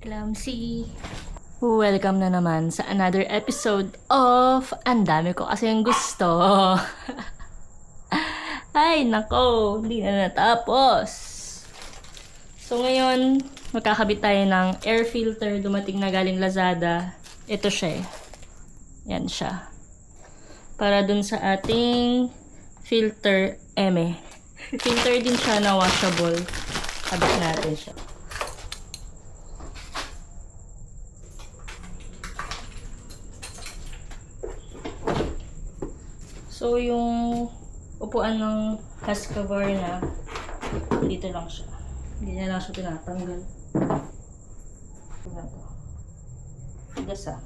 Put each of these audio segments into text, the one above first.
Lamsi. Welcome na naman sa another episode of Ang Dami Ko Kasing Gusto. Ay, nako, hindi na natapos. So ngayon, magkakabit tayo ng air filter dumating na galing Lazada. Ito siya eh. Yan siya. Para dun sa ating filter eme. Filter din siya na washable. Kabit natin siya. So, yung upuan ng Husqvarna na, dito lang siya. Hindi na lang siya tinatanggal. Ito. Tigas ah.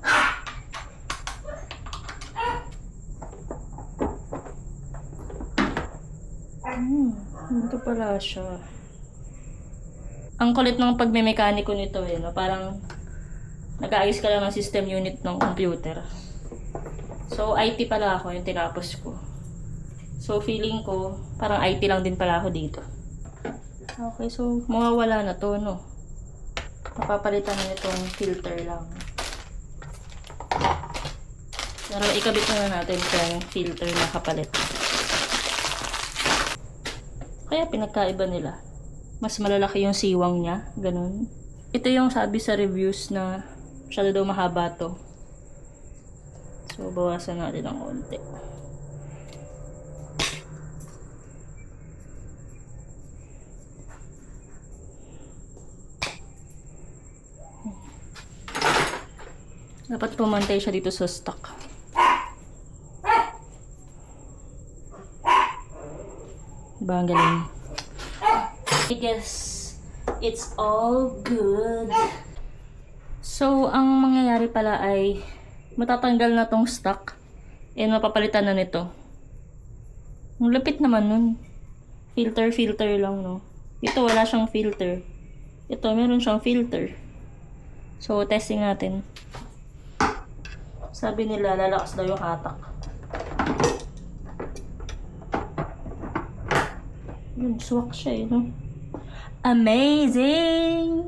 Dito pala siya. Ang kulit ng pagmemekaniko nito eh, no? Parang nag-aayos ka lang ng system unit ng computer. So, IT pala ako, yung tinapos ko. So, feeling ko, parang IT lang din pala ako dito. Okay, so, mawawala na to, no? Napapalitan na itong filter lang. Pero, ikabit na natin itong filter na kapalit. Kaya, pinagkaiba nila. Mas malalaki yung siwang niya, ganun. Ito yung sabi sa reviews na masyado daw mahaba to. So, bawasan natin ng konti. Dapat pumantay siya dito sa stock. Diba ang galing? I guess it's all good. So, ang mangyayari pala ay matatanggal na tong stock and mapapalitan na nito. Ang lapit naman nun. Filter lang, no? Ito wala siyang filter. Ito meron siyang filter. So, testing natin. Sabi nila, lalakas daw yung hatak. Yun, swak siya eh, no? Amazing!